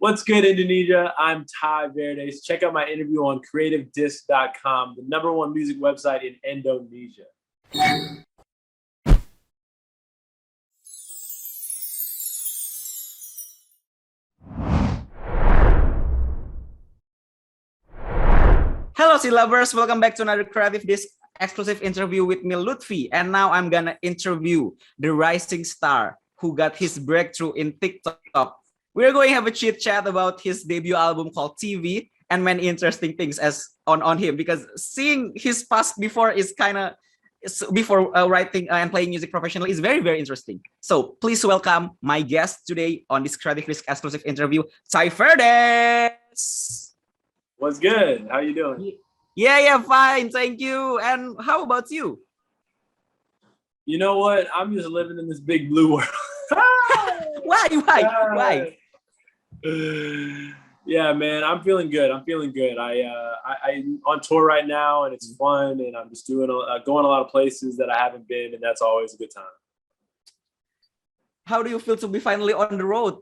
What's good, Indonesia? I'm Tai Verdes. Check out my interview on CreativeDisc.com, the number one music website in Indonesia. Hello, C lovers. Welcome back to another Creative Disc exclusive interview with me, Luthfi. And now I'm gonna interview the rising star who got his breakthrough in TikTok. We're going to have a chit chat about his debut album called TV and many interesting things as on him, because seeing his past before is kind of before writing and playing music professionally is very interesting. So please welcome my guest today on this Creative Disc exclusive interview, Tai Verdes. What's good? How you doing? Yeah, fine, thank you. And how about you? You know what? I'm just living in this big blue world. Why? Yeah, man, I'm feeling good. I'm on tour right now, and it's fun, and I'm just going a lot of places that I haven't been, and that's always a good time. How do you feel to be finally on the road?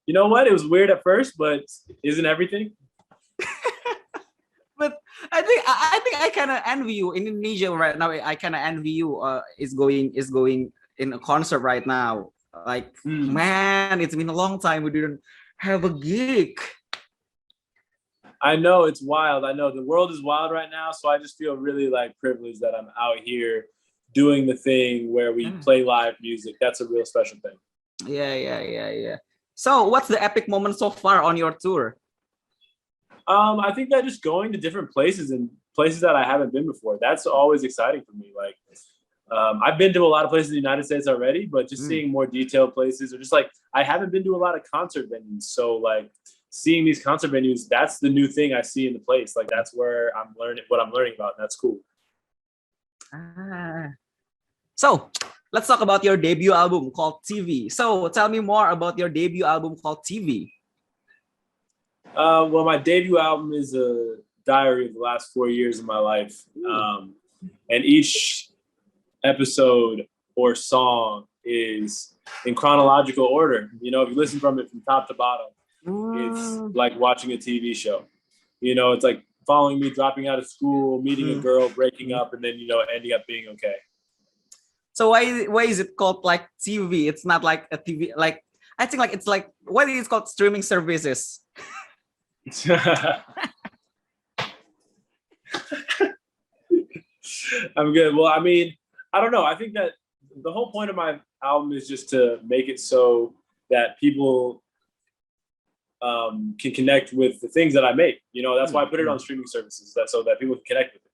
You know what? It was weird at first, but isn't everything? But I think I kind of envy you in Indonesia right now. I kind of envy you. Is going in a concert right now. Like, man, it's been a long time we didn't have a gig. I know, it's wild. I know the world is wild right now, so I just feel really like privileged that I'm out here doing the thing where we play live music. That's a real special thing. Yeah. So what's the epic moment so far on your tour? I think that just going to different places and places that I haven't been before, that's always exciting for me. Like, I've been to a lot of places in the United States already, but just seeing more detailed places, or just like, I haven't been to a lot of concert venues. So like seeing these concert venues, that's the new thing I see in the place. Like, that's where I'm learning what I'm learning about. And that's cool. So let's talk about your debut album called TV. So tell me more about your debut album called TV. Well, my debut album is a diary of the last 4 years of my life. And each episode or song is in chronological order. You know, if you listen from it from top to bottom, it's like watching a TV show. You know, it's like following me dropping out of school, meeting a girl, breaking up, and then, you know, ending up being okay. So why is it called like TV? It's not like a TV, like, I think like it's like, what is it called, streaming services? I'm good. Well, I mean, I don't know. I think that the whole point of my album is just to make it so that people can connect with the things that I make. You know, that's why I put it on streaming services, so that people can connect with it.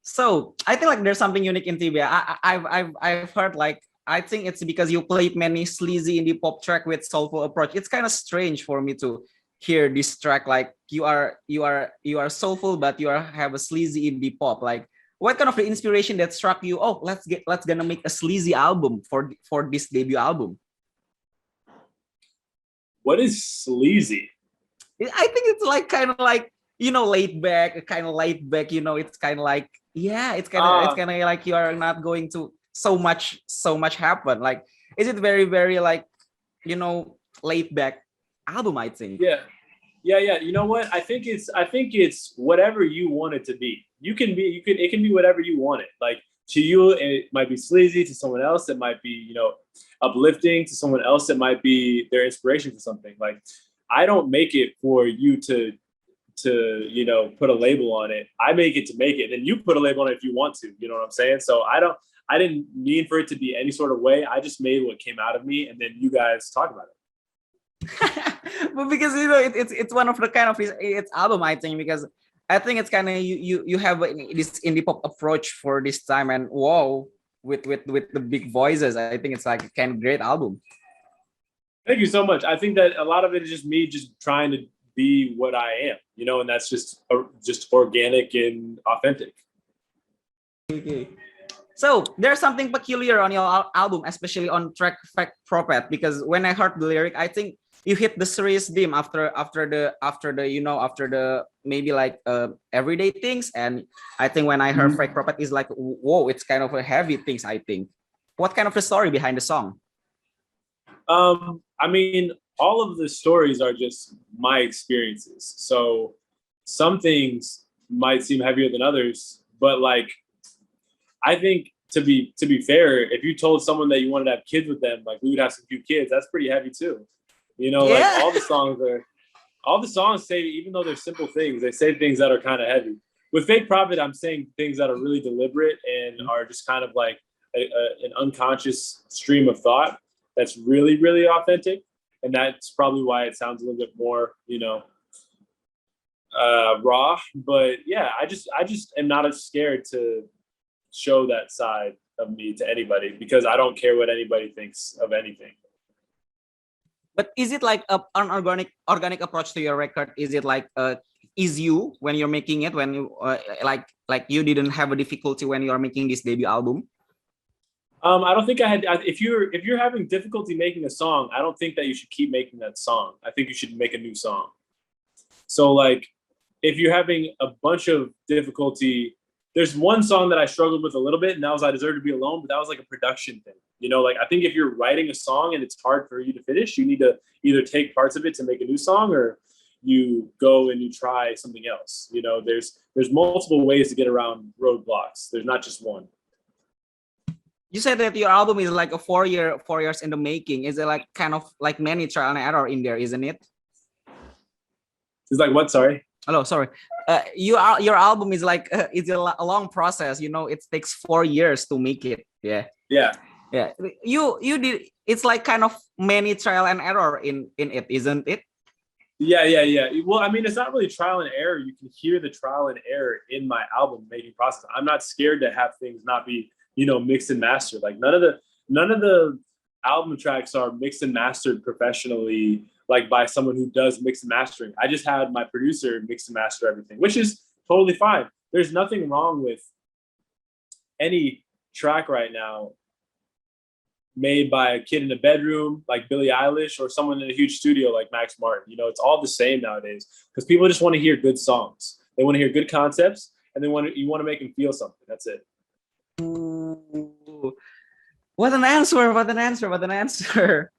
So I think like there's something unique in TV. I've heard, like, I think it's because you played many sleazy indie pop track with soulful approach. It's kind of strange for me to hear this track. Like, you are soulful, but have a sleazy indie pop. Like, what kind of the inspiration that struck you? Oh, let's gonna make a sleazy album for this debut album. What is sleazy? I think it's like kind of like, you know, laid back. You know, it's kind of like, yeah, it's kind of like you are not going to so much happen. Like, is it very like, you know, laid back album? I think. Yeah. You know what? I think it's whatever you want it to be. It can be whatever you want it. Like, to you, it might be sleazy. To someone else, it might be, you know, uplifting. To someone else, it might be their inspiration for something. Like, I don't make it for you to you know, put a label on it. I make it to make it, and you put a label on it if you want to. You know what I'm saying? So I didn't mean for it to be any sort of way. I just made what came out of me, and then you guys talk about it. But because, you know, it's one of the kind of its album, I think, because I think it's kind of you have this indie pop approach for this time, and wow, with the big voices, I think it's like a kind of great album. Thank you so much. I think that a lot of it is just me just trying to be what I am, you know, and that's just organic and authentic. Okay. So there's something peculiar on your album, especially on track Fact Prophet, because when I heard the lyric, I think you hit the serious theme after the maybe like everyday things, and I think when I heard Fact Prophet is like, whoa, it's kind of a heavy things. I think, what kind of the story behind the song? I mean, all of the stories are just my experiences. So some things might seem heavier than others, but like I think to be fair, if you told someone that you wanted to have kids with them, like we would have some cute kids, that's pretty heavy too. You know, like Yeah. all the songs say, even though they're simple things, they say things that are kind of heavy. With Fake Profit, I'm saying things that are really deliberate and are just kind of like an unconscious stream of thought that's really, really authentic. And that's probably why it sounds a little bit more, raw. But yeah, I just am not as scared to show that side of me to anybody because I don't care what anybody thinks of anything. But is it like an organic approach to your record? Is it like is you when you're making it, when you like you didn't have a difficulty when you are making this debut album? I don't think I had. If you're having difficulty making a song, I don't think that you should keep making that song. I think you should make a new song. So like, if you're having a bunch of difficulty, there's one song that I struggled with a little bit, and that was I Deserve to Be Alone, but that was like a production thing. Like I think if you're writing a song and it's hard for you to finish, you need to either take parts of it to make a new song or you go and you try something else. There's multiple ways to get around roadblocks. There's not just one. You said that your album is like a 4 years in the making. Is it like kind of like many trial and error in there, isn't it? It's like what? Sorry. Hello, sorry. Your album is like it's a long process. It takes 4 years to make it. Yeah. Yeah. Yeah. You did. It's like kind of many trial and error in it, isn't it? Yeah. Well, I mean, it's not really trial and error. You can hear the trial and error in my album making process. I'm not scared to have things not be, mixed and mastered. Like none of the album tracks are mixed and mastered professionally, like by someone who does mix and mastering. I just had my producer mix and master everything, which is totally fine. There's nothing wrong with any track right now made by a kid in a bedroom like Billie Eilish or someone in a huge studio like Max Martin. It's all the same nowadays because people just want to hear good songs. They want to hear good concepts and you want to make them feel something. That's it. Ooh, what an answer.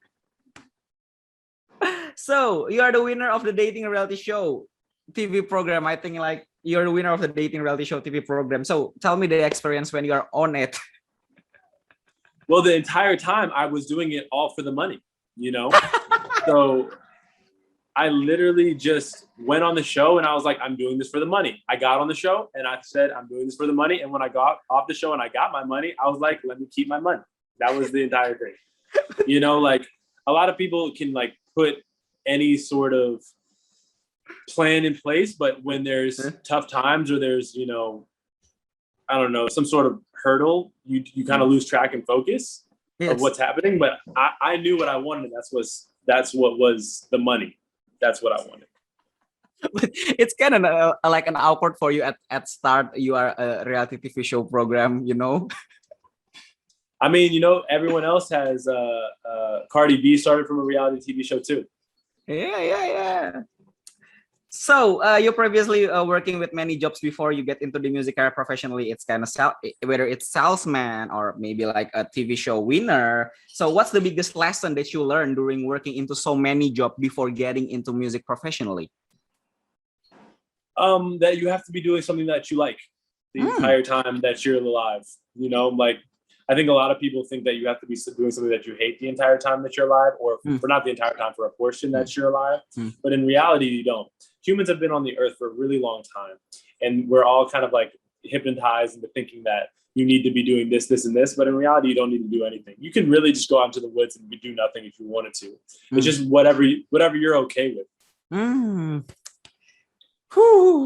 So you are the winner of the dating reality show TV program. I think like you're the winner of the dating reality show TV program. So tell me the experience when you are on it. Well, the entire time I was doing it all for the money, So I literally just went on the show and I was like, I'm doing this for the money. I got on the show and I said, I'm doing this for the money. And when I got off the show and I got my money, I was like, let me keep my money. That was the entire thing. Like a lot of people can like put any sort of plan in place, but when there's tough times or there's, I don't know, some sort of hurdle, you kind of lose track and focus of what's happening. But I knew what I wanted. And that's what was the money. That's what I wanted. It's kind of like an awkward for you at start. You are a reality TV show program, I mean, everyone else has Cardi B started from a reality TV show too. Yeah. So you're previously working with many jobs before you get into the music career professionally. It's kind of whether it's salesman or maybe like a TV show winner. So what's the biggest lesson that you learned during working into so many jobs before getting into music professionally? That you have to be doing something that you like the entire time that you're alive. Like I think a lot of people think that you have to be doing something that you hate the entire time that you're alive, or for not the entire time, for a portion that you're alive. But in reality, you don't. Humans have been on the earth for a really long time, and we're all kind of like hypnotized into thinking that you need to be doing this, this, and this. But in reality, you don't need to do anything. You can really just go out into the woods and do nothing if you wanted to. It's just whatever you're okay with.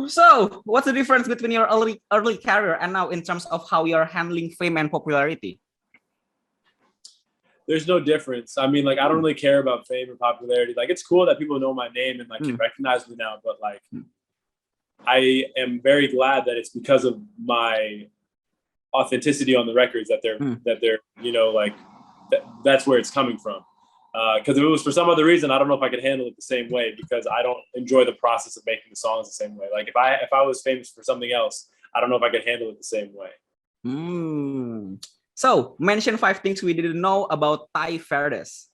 So what's the difference between your early career and now in terms of how you're handling fame and popularity? There's no difference. I mean, like, I don't really care about fame or popularity. Like, it's cool that people know my name and like can recognize me now, but like I am very glad that it's because of my authenticity on the records that they're like that's where it's coming from. Because if it was for some other reason, I don't know if I could handle it the same way, because I don't enjoy the process of making the songs the same way. Like if I was famous for something else, I don't know if I could handle it the same way. So mention 5 things we didn't know about Tai Verdes.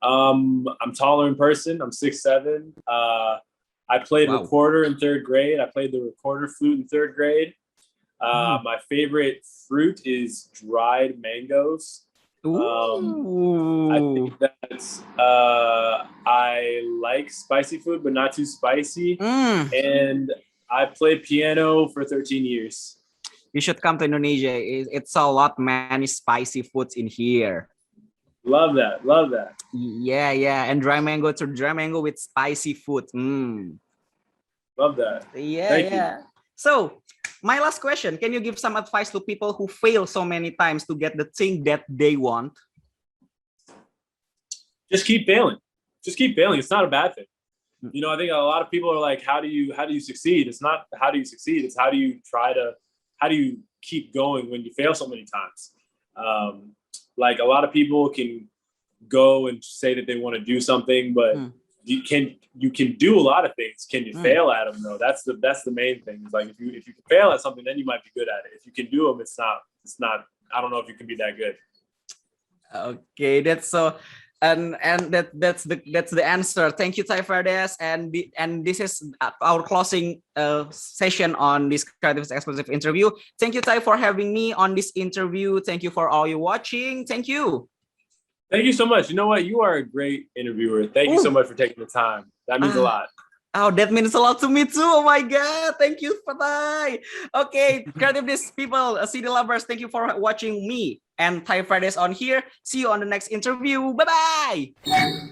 I'm taller in person. I'm 6'7". I played recorder in 3rd grade. I played the recorder flute in 3rd grade. My favorite fruit is dried mangoes. I think that's I like spicy food, but not too spicy. And I played piano for 13 years. You should come to Indonesia. It's a lot many spicy foods in here. Love that. Love that. Yeah. And dry mango with spicy food. Love that. Yeah, Thank you. So, my last question, can you give some advice to people who fail so many times to get the thing that they want? Just keep failing. It's not a bad thing. You know, I think a lot of people are like, how do you succeed? It's not how do you succeed, it's how do you keep going when you fail so many times? Like a lot of people can go and say that they want to do something, but you can do a lot of things. Can you fail at them though? That's the main thing. It's like if you can fail at something, then you might be good at it. If you can do them, it's not. I don't know if you can be that good. Okay, that's so. And that's the answer. Thank you, Tai Verdes, and this is our closing session on this CreativeDisc exclusive interview. Thank you, Tai, for having me on this interview. Thank you for all you watching. Thank you. Thank you so much. You know what? You are a great interviewer. Thank you so much for taking the time. That means a lot. Oh, that means a lot to me too. Oh my God. Thank you, Tai. Okay, CreativeDisc people, CD lovers, thank you for watching me and Tai Verdes on here. See you on the next interview. Bye-bye.